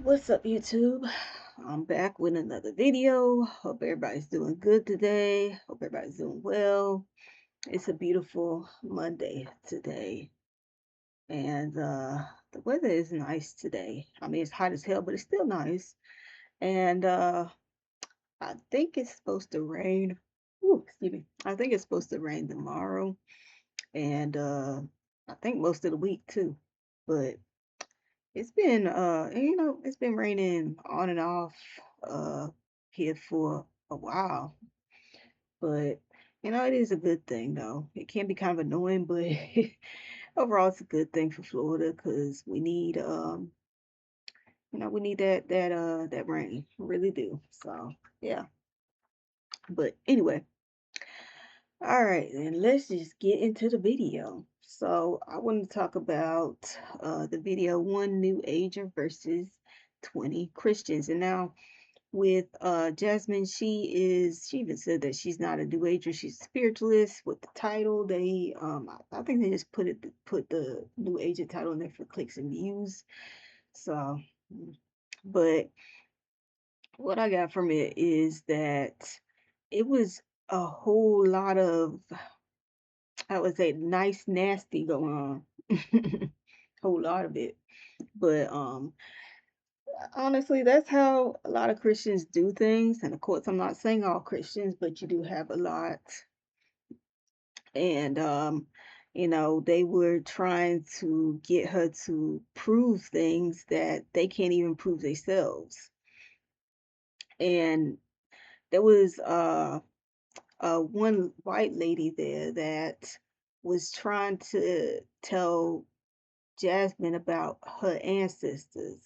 What's up, YouTube? I'm back with another video. Hope everybody's doing good today. Hope everybody's doing well. It's a beautiful Monday today, and the weather is nice today. I mean, it's hot as hell, but it's still nice. And I think it's supposed to rain. Ooh, excuse me. I think it's supposed to rain tomorrow, and I think most of the week too. But it's been it's been raining on and off uh here for a while. But it is a good thing though. It can be kind of annoying, but overall it's a good thing for Florida because we need that rain. We really do. So yeah. But anyway, all right, then let's just get into the video. So I want to talk about the video one new ager versus 20 Christians. And now with Jasmine, she even said that she's not a new ager, she's a spiritualist with the title. I think they just put the new ager title in there for clicks and views. So but what I got from it is that it was a whole lot of, I would say, nice nasty going on. Whole lot of it. But honestly, that's how a lot of Christians do things. And of course, I'm not saying all Christians, but you do have a lot. And they were trying to get her to prove things that they can't even prove themselves. And there was one white lady there that was trying to tell Jasmine about her ancestors.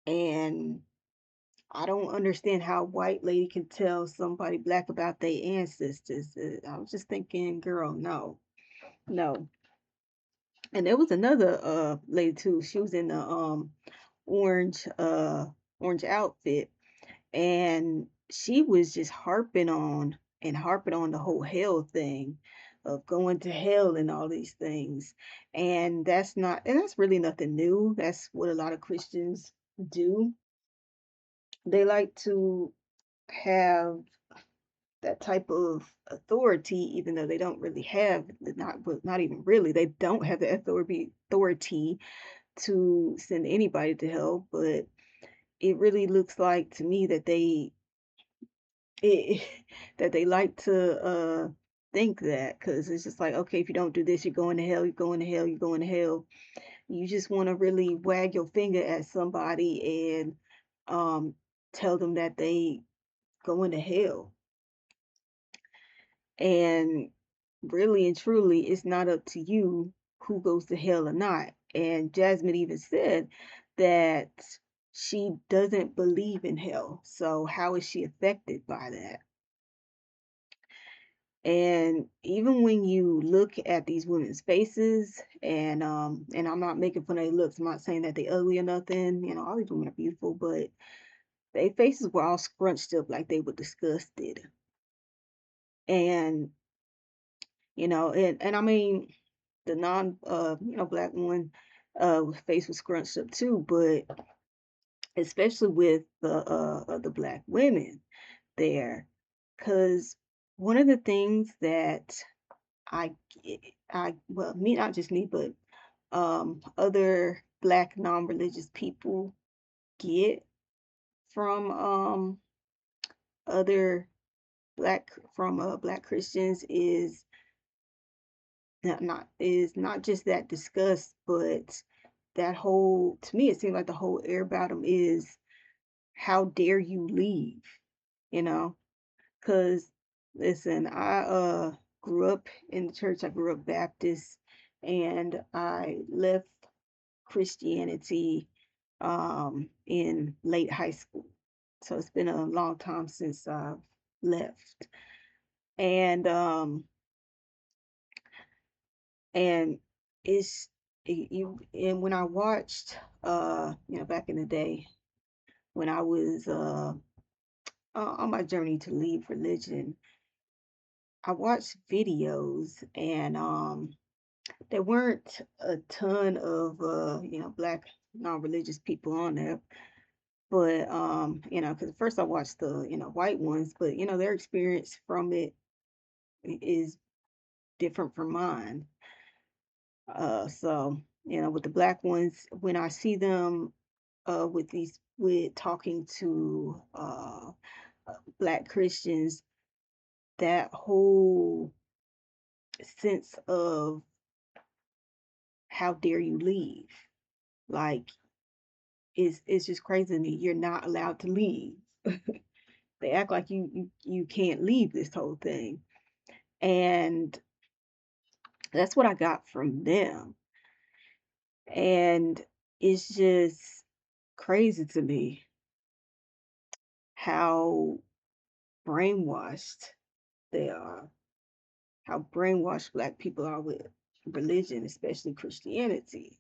And I don't understand how a white lady can tell somebody black about their ancestors. I was just thinking, girl, no, no. And there was another lady too. She was in the orange orange outfit, and she was just harping on the whole hell thing of going to hell and all these things. And that's really nothing new. That's what a lot of Christians do. They like to have that type of authority, even though they don't really have not even really, they don't have the authority to send anybody to hell. But it really looks like to me that it, that they like to think that, because it's just like, okay, if you don't do this, you're going to hell, you're going to hell, you're going to hell. You just want to really wag your finger at somebody and um tell them that they going to hell. And really and truly, it's not up to you who goes to hell or not. And Jasmine even said that she doesn't believe in hell. So how is she affected by that? And even when you look at these women's faces, and I'm not making fun of their looks, I'm not saying that they ugly or nothing, all these women are beautiful, but their faces were all scrunched up like they were disgusted. And and I mean, the non black one face was scrunched up too, but especially with the black women there, because one of the things that I well, me, not just me, but other black non-religious people get from other black Christians is not just that disgust, but that whole, to me, it seems like the whole air about them is, how dare you leave, you know? Because listen, I grew up in the church. I grew up Baptist, and I left Christianity in late high school. So it's been a long time since I've left. And and it's you and when I watched back in the day when I was on my journey to leave religion, I watched videos, and there weren't a ton of black non-religious people on there. But because first I watched the white ones, but their experience from it is different from mine. So with the black ones, when I see them with talking to black Christians, that whole sense of how dare you leave, like it's just crazy to me. You're not allowed to leave. They act like you can't leave this whole thing, and that's what I got from them. And it's just crazy to me how brainwashed they are, how brainwashed black people are with religion, especially Christianity.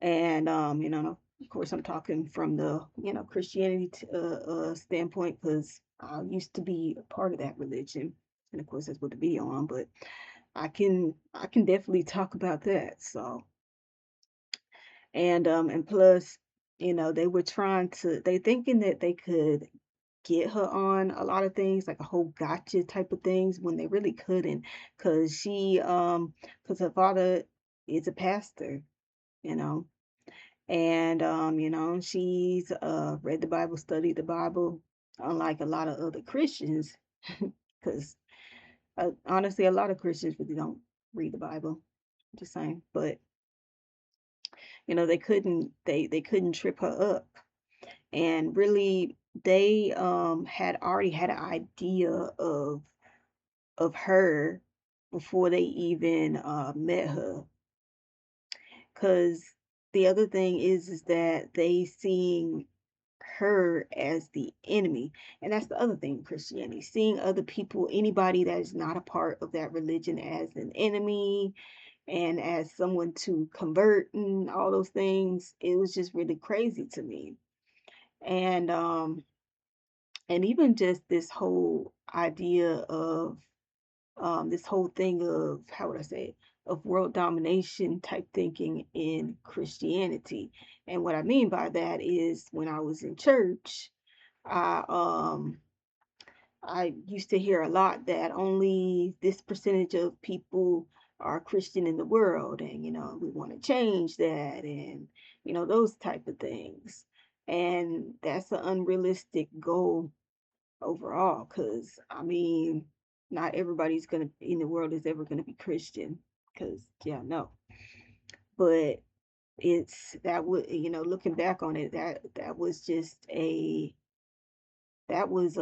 And of course, I'm talking from the Christianity standpoint because I used to be a part of that religion, and of course that's what to be on. But I can definitely talk about that. So and plus, they were they thinking that they could get her on a lot of things, like a whole gotcha type of things, when they really couldn't, because because her father is a pastor, you know, and she's read the Bible, studied the Bible, unlike a lot of other Christians, because honestly, a lot of Christians really don't read the Bible. Just saying, but they couldn't trip her up, and really they had already had an idea of her before they even met her. Because the other thing is that they seeing her as the enemy, and that's the other thing, Christianity, seeing other people, anybody that is not a part of that religion, as an enemy and as someone to convert and all those things. It was just really crazy to me. And even just this whole idea of this whole thing of, how would I say it, of world domination type thinking in Christianity. And what I mean by that is, when I was in church, I I used to hear a lot that only this percentage of people are Christian in the world, and we want to change that, and those type of things. And that's an unrealistic goal overall, because I mean, not everybody's gonna in the world is ever gonna be Christian, because yeah, no. But it's that would looking back on it, that was just a that was I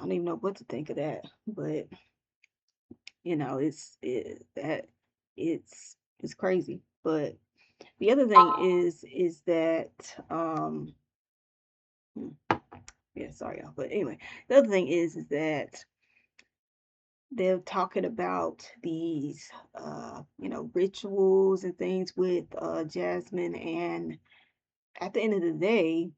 don't even know what to think of that. But it's crazy. But the other thing is that hmm, yeah, sorry y'all, but anyway, the other thing is that they're talking about these rituals and things with Jasmine, and at the end of the day,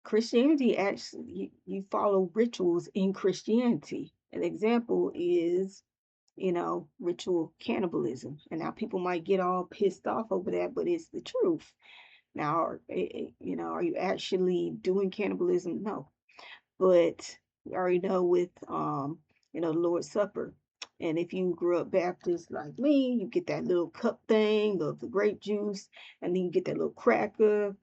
Christianity actually, you follow rituals in Christianity. An example is ritual cannibalism. And now people might get all pissed off over that, but it's the truth. Now, are you actually doing cannibalism? No. But we already know with the Lord's Supper. And if you grew up Baptist like me, you get that little cup thing of the grape juice, and then you get that little cracker,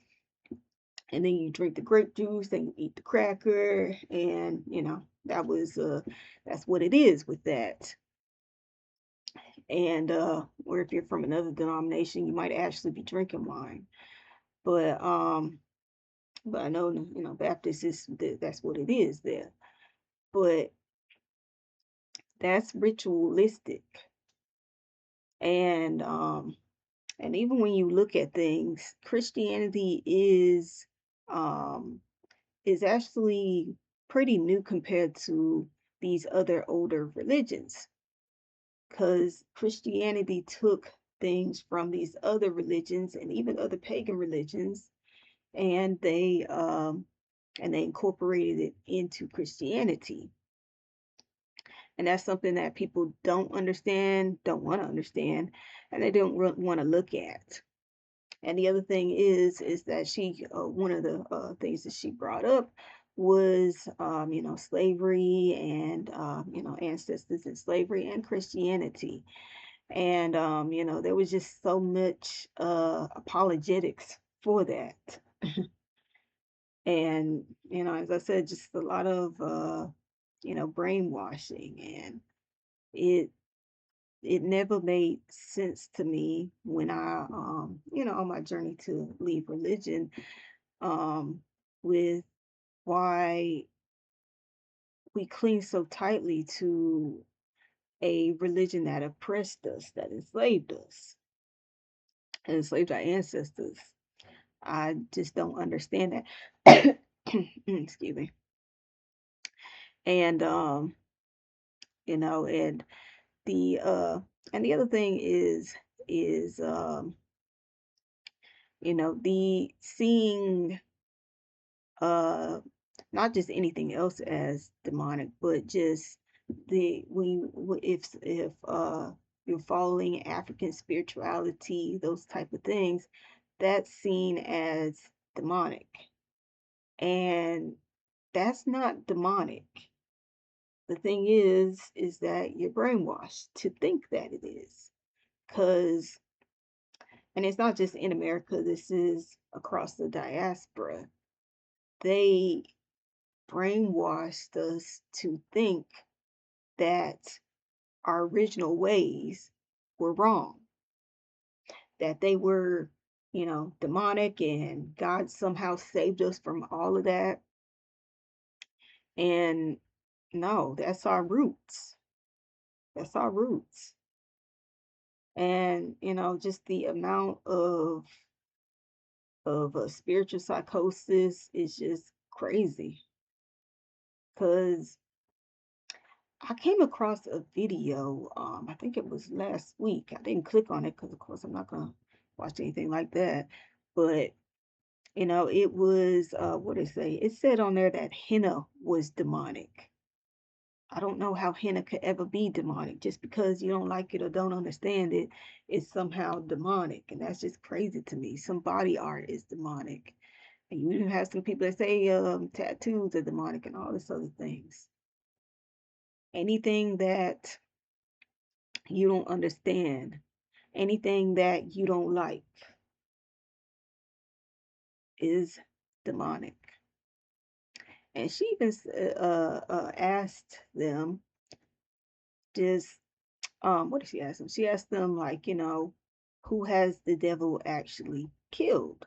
and then you drink the grape juice, then you eat the cracker, and that's what it is with that. And or if you're from another denomination, you might actually be drinking wine. But I know Baptist that's what it is there. But that's ritualistic. And even when you look at things, Christianity um is actually pretty new compared to these other older religions, because Christianity took things from these other religions and even other pagan religions, and they incorporated it into Christianity. And that's something that people don't understand, don't want to understand, and they don't want to look at. And the other thing is that one of the things that she brought up was, slavery and, ancestors in slavery and Christianity. And, there was just so much apologetics for that. And, as I said, just a lot of, brainwashing. And it, it never made sense to me when on my journey to leave religion, um, with why we cling so tightly to a religion that oppressed us, that enslaved our ancestors. I just don't understand that. Excuse me. And and the uh and the other thing is the seeing uh not just anything else as demonic, but just the if you're following African spirituality, those type of things, that's seen as demonic. And that's not demonic. The thing is that you're brainwashed to think that it is. Cause and it's not just in America, this is across the diaspora. They brainwashed us to think that our original ways were wrong, that they were, demonic, and God somehow saved us from all of that. And no, that's our roots. That's our roots. And, just the amount of spiritual psychosis is just crazy. Because I came across a video, I think it was last week. I didn't click on it because, of course, I'm not going to watch anything like that. But, it was, what did it say? It said on there that henna was demonic. I don't know how henna could ever be demonic. Just because you don't like it or don't understand it, it's somehow demonic. And that's just crazy to me. Some body art is demonic. And you even have some people that say tattoos are demonic and all this other things. Anything that you don't understand, anything that you don't like is demonic. And she even asked them, just, what did she ask them? She asked them, like, who has the devil actually killed?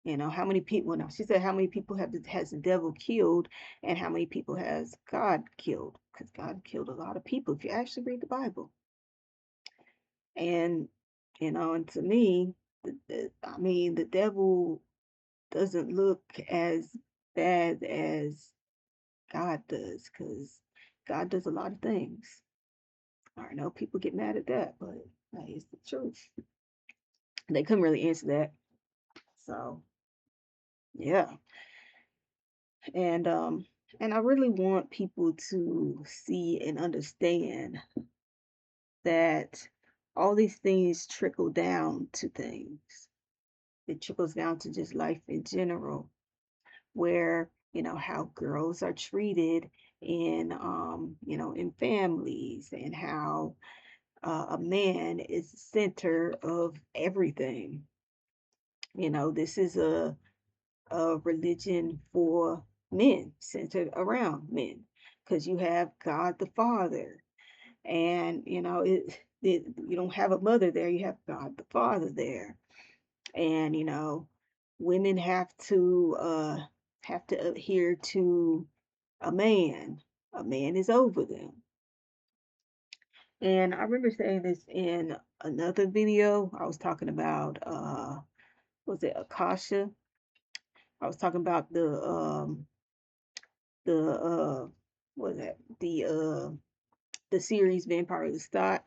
How many people? No, she said, how many people has the devil killed, and how many people has God killed? Because God killed a lot of people if you actually read the Bible. And and to me, I mean, the devil doesn't look as bad as God does, because God does a lot of things. I know people get mad at that, but that is the truth. They couldn't really answer that. So yeah. And I really want people to see and understand that all these things trickle down to things. It trickles down to just life in general, where, how girls are treated in families, and how a man is the center of everything. This is a religion for men, centered around men, because you have God the Father, and you don't have a mother there, you have God the Father there. And women have to adhere to a man. A man is over them. And I remember saying this in another video. I was talking about, was it Akasha? I was talking about the what was that? The series Vampire of the Stock.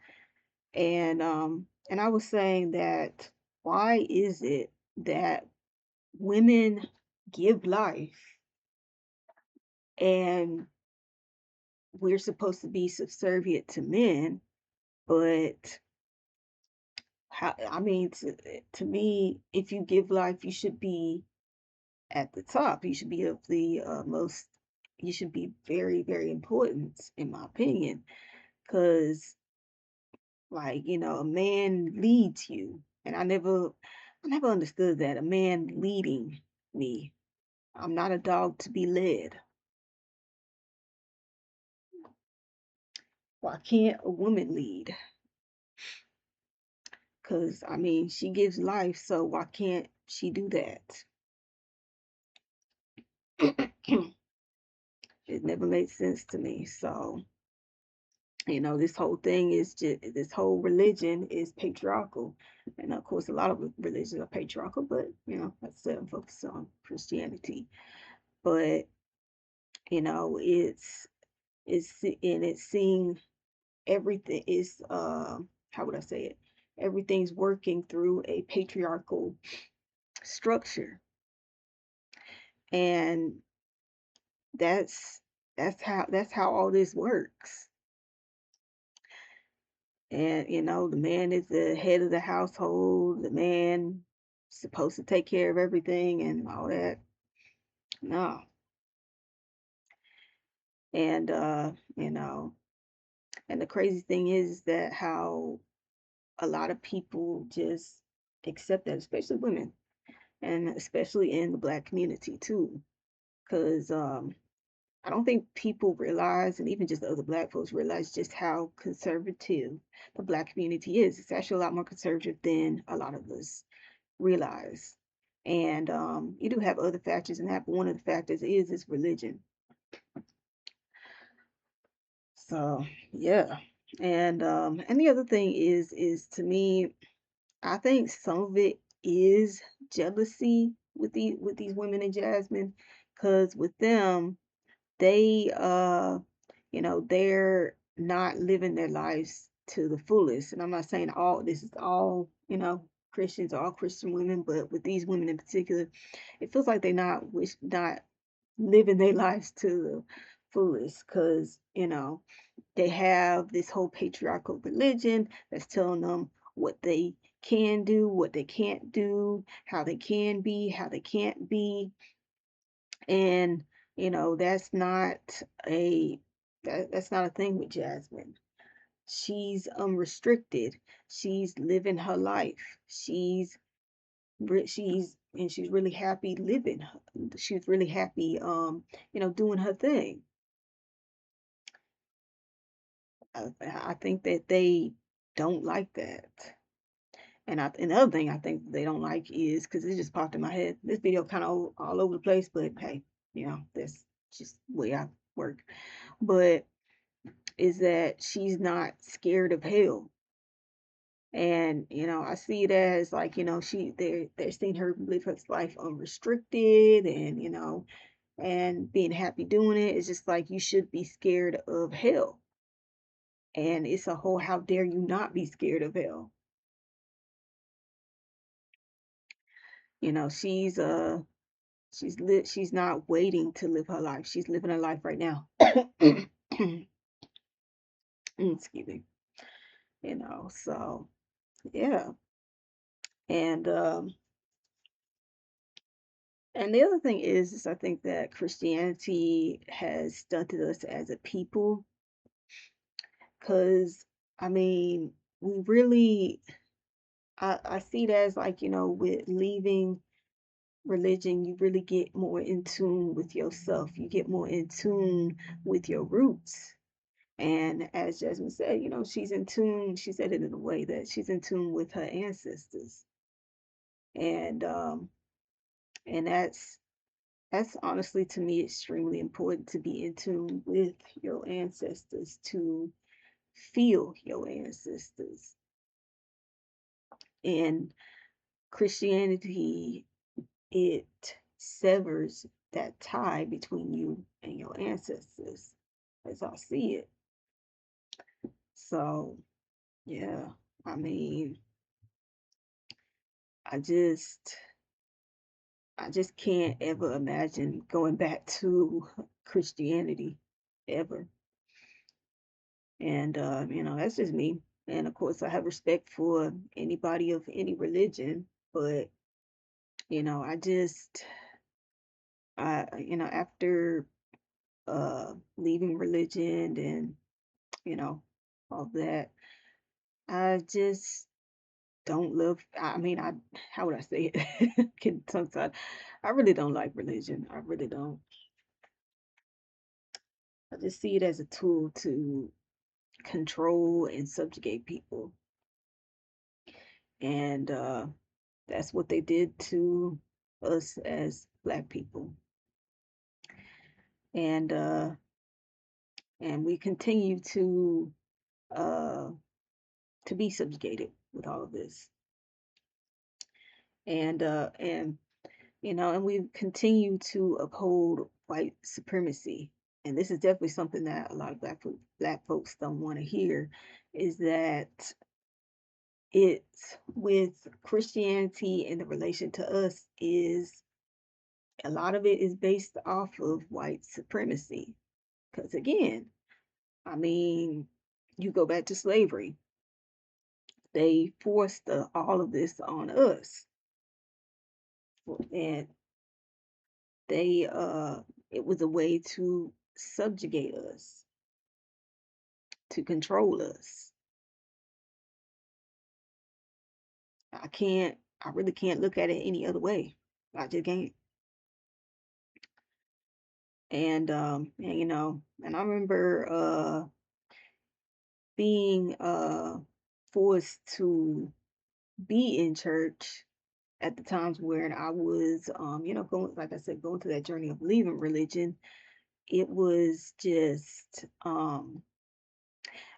And I was saying that, why is it that women give life, and we're supposed to be subservient to men, but how, I mean, to me, if you give life, you should be at the top. You should be of the most, you should be very, very important, in my opinion, because, like, a man leads you. And I never understood that a man leading me. I'm not a dog to be led. Why can't a woman lead? Because, I mean, she gives life, so why can't she do that? It never made sense to me. So, this whole thing is just, this whole religion is patriarchal. And of course, a lot of religions are patriarchal, but, like I said, I'm focused on Christianity. But, it's seeing everything is, how would I say it? Everything's working through a patriarchal structure. And that's that's how all this works. And the man is the head of the household, the man supposed to take care of everything and all that. No. And and the crazy thing is that how a lot of people just accept that, especially women, and especially in the black community too. Because I don't think people realize, and even just the other black folks realize, just how conservative the black community is. It's actually a lot more conservative than a lot of us realize. And you do have other factors in that, but one of the factors is religion. So yeah. And the other thing is to me, I think some of it is jealousy with these women in Jasmine, because with them, they they're not living their lives to the fullest. And I'm not saying all this is all, Christians, all Christian women, but with these women in particular, it feels like they're not living their lives to the fullest, because they have this whole patriarchal religion that's telling them what they can do, what they can't do, how they can be, how they can't be. And that's not a that's not a thing with Jasmine. She's unrestricted. She's living her life. She's really happy living. She's really happy doing her thing. I think that they don't like that. And the other thing I think they don't like is, because it just popped in my head. This video kind of all over the place, but hey, that's just the way I work. But is that she's not scared of hell. And I see it as like, they're seeing her live her life unrestricted, and and being happy doing it. It's just like, you should be scared of hell. And it's a whole, how dare you not be scared of hell? She's she's not waiting to live her life. She's living her life right now. Excuse me. So yeah. And and the other thing is I think that Christianity has stunted us as a people, because I mean, we really, I see it as like, with leaving religion, you really get more in tune with yourself. You get more in tune with your roots. And as Jasmine said, she's in tune. She said it in a way that she's in tune with her ancestors. And that's honestly, to me, extremely important, to be in tune with your ancestors, to feel your ancestors. And Christianity, it severs that tie between you and your ancestors, as I see it. So, yeah, I mean, I just I just can't ever imagine going back to Christianity ever. And that's just me. And of course, I have respect for anybody of any religion, but I just, after leaving religion and you know all that, I just don't love. I mean, how would I say it? Can sometimes I really don't like religion. I really don't. I just see it as a tool to control and subjugate people, and that's what they did to us as Black people, and we continue uh, to be subjugated with all of this, and and we continue to uphold white supremacy. And this is definitely something that a lot of black folks don't want to hear, is that it's with Christianity and the relation to us is a lot of it is based off of white supremacy. Because again, I mean, you go back to slavery, they forced all of this on us, and they it was a way to subjugate us, to control us. I really can't look at it any other way. I just can't. And and I remember being forced to be in church at the times where I was going, like I said, going through that journey of leaving religion. It was just I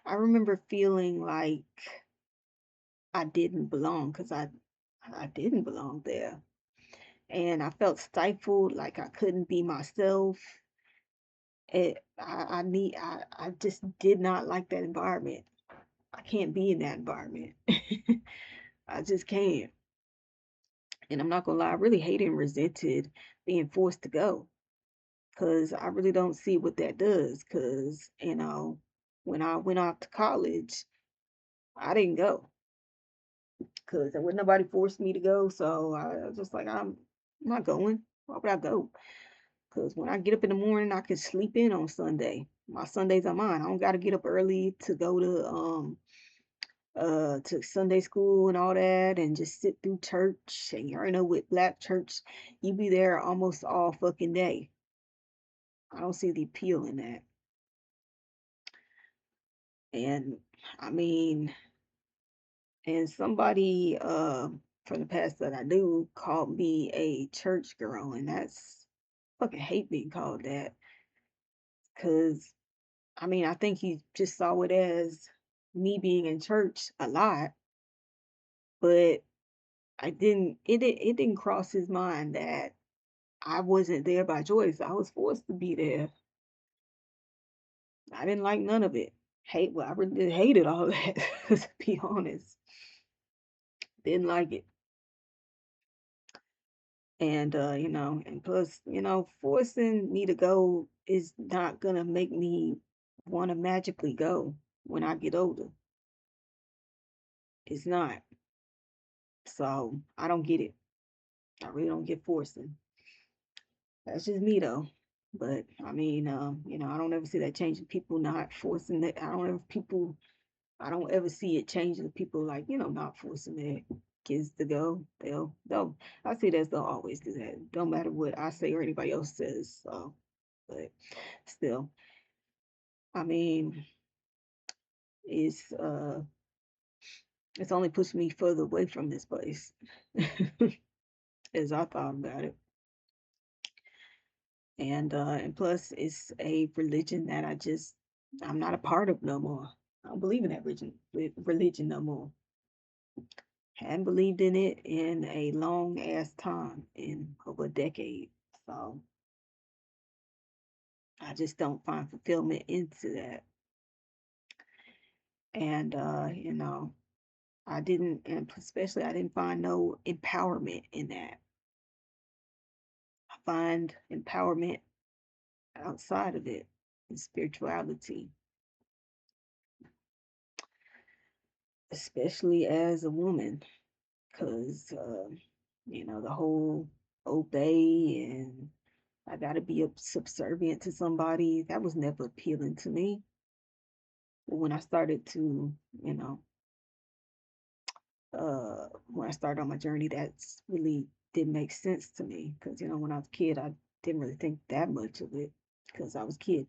remember feeling like I didn't belong, because I didn't belong there. And I felt stifled, like I couldn't be myself. I just did not like that environment. I can't be in that environment. I just can't. And I'm not gonna lie, I really hated and resented being forced to go, because I really don't see what that does. Because when I went off to college, I didn't go because there was nobody forced me to go. So I was just like, I'm not going. Why would I go? Because when I get up in the morning, I can sleep in on Sunday. My Sundays are mine. I don't got to get up early to go to Sunday school and all that, and just sit through church. And you already know, with black church, you be there almost all fucking day. I don't see the appeal in that. And I mean, and somebody from the past that I knew called me a church girl, and that's fucking hate being called that. Cause I mean, I think he just saw it as me being in church a lot, but it didn't cross his mind that I wasn't there by choice. I was forced to be there. I didn't like none of it. Well, I really hated all that, to be honest. Didn't like it. And and plus, forcing me to go is not gonna make me want to magically go when I get older. It's not. So I don't get it. I really don't get forcing. That's just me though. But I mean, I don't ever see that changing people not forcing that. I don't ever see it changing people, like, not forcing their kids to go. They'll I see that they'll always do that. Don't matter what I say or anybody else says. So, but still, I mean, it's uh it's only pushed me further away from this place as I thought about it. And plus it's a religion that I'm not a part of no more. I don't believe in that religion no more. Hadn't believed in it in a long ass time, in over a decade. So I just don't find fulfillment into that. And and especially I didn't find no empowerment in that. I find empowerment outside of it, in spirituality. especially as a woman, because the whole obey and I got to be subservient to somebody. That was never appealing to me. But when I started to, you know, when I started on my journey, that's really didn't make sense to me because when I was a kid, I didn't really think that much of it because I was a kid,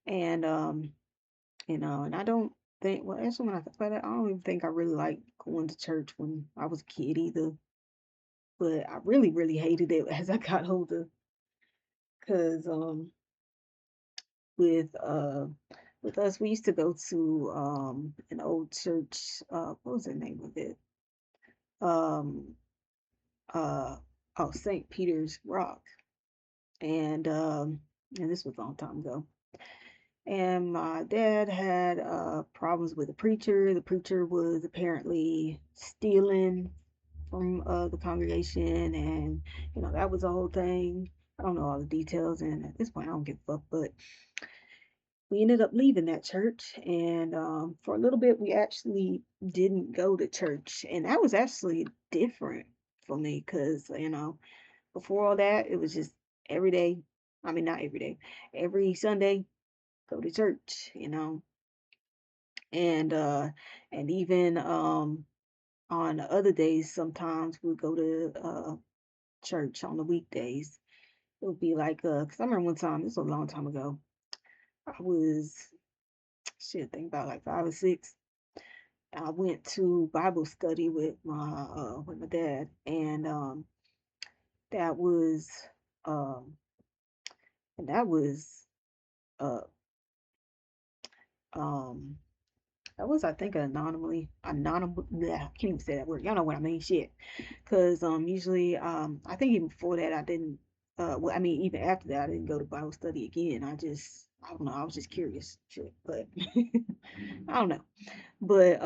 and and I don't think, well, actually, when I think about it, I don't even think I really liked going to church when I was a kid either. But I really, really hated it as I got older because with uh with us, we used to go to an old church. What was the name of it? Um, uh, oh, St. Peter's Rock, and this was a long time ago. And my dad had problems with the preacher. The preacher was apparently stealing from the congregation, and that was the whole thing. I don't know all the details, and at this point, I don't give a fuck. But we ended up leaving that church, and for a little bit, we actually didn't go to church, and that was actually different for me because before all that, it was just every day. I mean, not every day, every Sunday, go to church, and even on other days, sometimes we go to church on the weekdays. It would be like, because I remember one time, this was a long time ago, I was, shit, think about like 5 or 6. I went to Bible study with my dad, and that was um and that was uh um that was, I think, yeah, I can't even say that word. Y'all know what I mean, shit. Cause usually I think even before that I didn't well, I mean, even after that I didn't go to Bible study again. I don't know, I was just curious, shit. But I don't know. But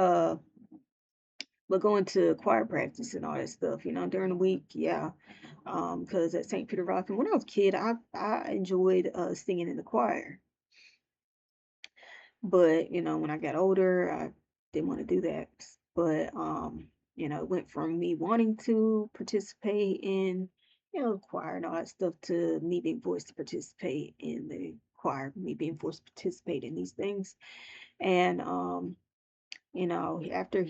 going to choir practice and all that stuff, during the week, yeah. Because at St. Peter Rock, and when I was a kid, I enjoyed singing in the choir. But when I got older, I didn't want to do that. But it went from me wanting to participate in, choir and all that stuff to me being forced to participate in the choir, me being forced to participate in these things. And after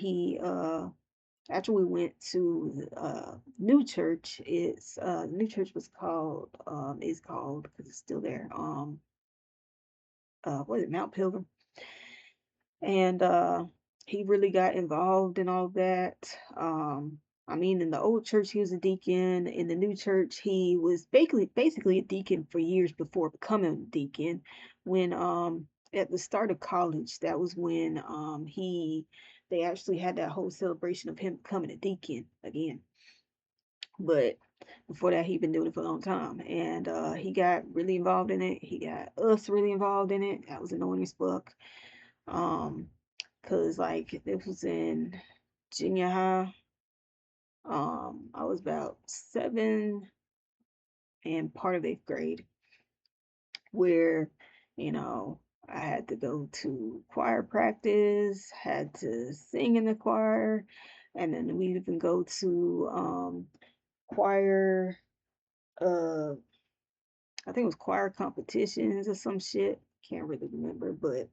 after we went to new church, new church was called is called, because it's still there, what is it, Mount Pilgrim. And he really got involved in all that. I mean, in the old church he was a deacon. In the new church he was basically a deacon for years before becoming a deacon. When at the start of college, that was when they actually had that whole celebration of him becoming a deacon again. But before that, he'd been doing it for a long time, and he got really involved in it. He got us really involved in it. That was annoying as fuck. Um, cause like it was in junior high. I was about 7 and part of 8th grade, where you know I had to go to choir practice, had to sing in the choir, and then we even go to choir. Uh, I think it was choir competitions or some shit. Can't really remember, but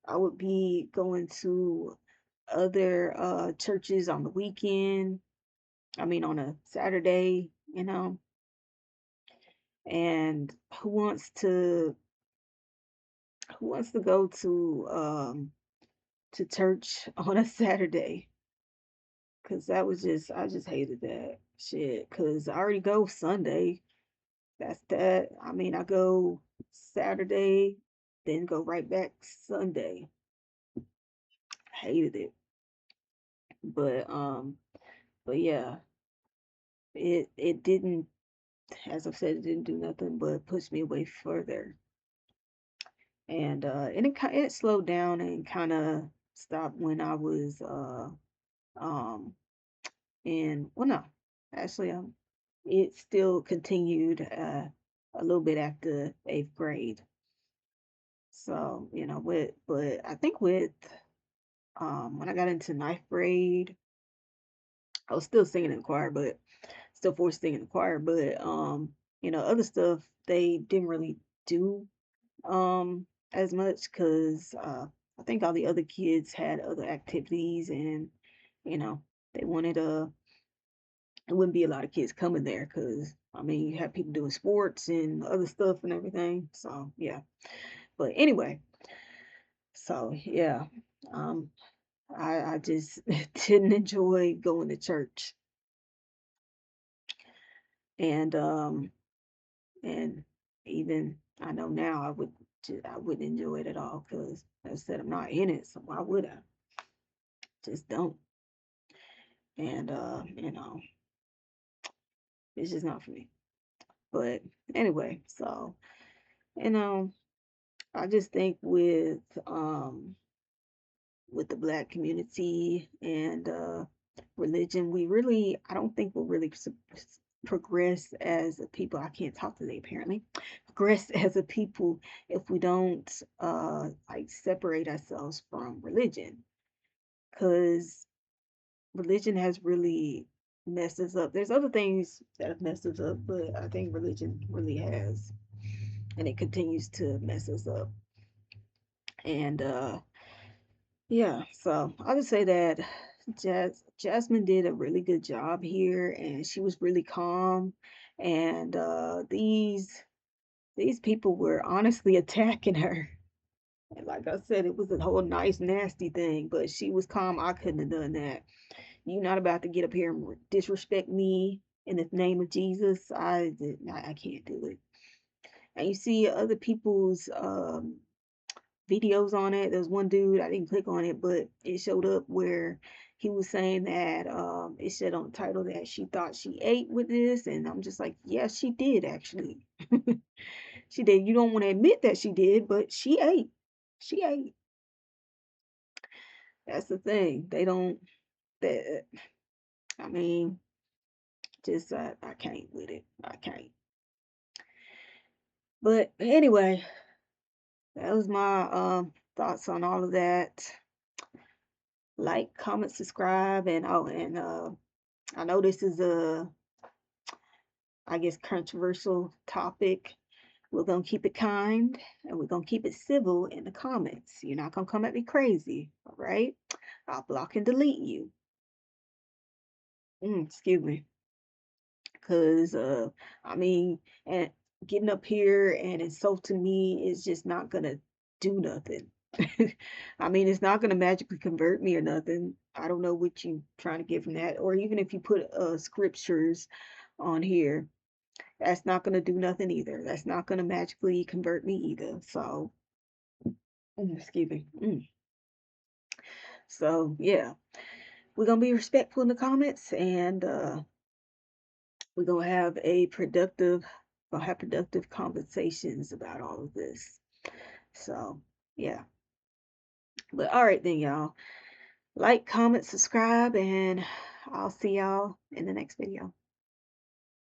I would be going to other churches on the weekend. I mean, on a Saturday, and who wants to go to church on a Saturday? Cause that was just I just hated that shit. Cause I already go Sunday. That's that. I mean, I go Saturday, then go right back Sunday. Hated it. But yeah, it didn't, as I've said, it didn't do nothing but push me away further. And it slowed down and kind of stopped when I was um in, well, no, actually, it still continued a little bit after 8th grade. So, but I think with When I got into ninth grade, I was still singing in the choir, but still forced to sing in the choir. But other stuff they didn't really do as much because I think all the other kids had other activities, and you know they wanted it wouldn't be a lot of kids coming there because I mean you have people doing sports and other stuff and everything. So yeah. But anyway, so yeah, um, I just didn't enjoy going to church, and and even I know now I wouldn't enjoy it at all because I said I'm not in it, so why would I? Just don't. And it's just not for me. But anyway, so you know, I just think with the black community and religion, I don't think we'll really progress as a people. I can't talk today, apparently. Progress as a people if we don't like separate ourselves from religion, because religion has really messed us up. There's other things that have messed us up, but I think religion really has, and it continues to mess us up. And yeah, so I would say that Jasmine did a really good job here, and she was really calm. And these people were honestly attacking her. And like I said, it was a whole nice nasty thing, but she was calm. I couldn't have done that. You're not about to get up here and disrespect me in the name of Jesus. I can't do it. And you see other people's videos on it. There's one dude, I didn't click on it, but it showed up where he was saying that it said on the title that she thought she ate with this, and I'm just like, yeah, she did actually. She did. You don't want to admit that she did, but she ate. She ate. That's the thing. They don't. That I mean, just I can't with it. I can't. But anyway, that was my thoughts on all of that. Like, comment, subscribe, and I know this is a, I guess, controversial topic. We're gonna keep it kind and we're gonna keep it civil in the comments. You're not gonna come at me crazy, all right? I'll block and delete you. Excuse me. Cause I mean, and getting up here and insulting me is just not gonna do nothing. I mean, it's not gonna magically convert me or nothing. I don't know what you trying to get from that. Or even if you put scriptures on here, that's not gonna do nothing either. That's not gonna magically convert me either. So, excuse me. So yeah, we're gonna be respectful in the comments, and we're gonna have productive conversations about all of this. So yeah. But all right then, y'all. Like, comment, subscribe, and I'll see y'all in the next video.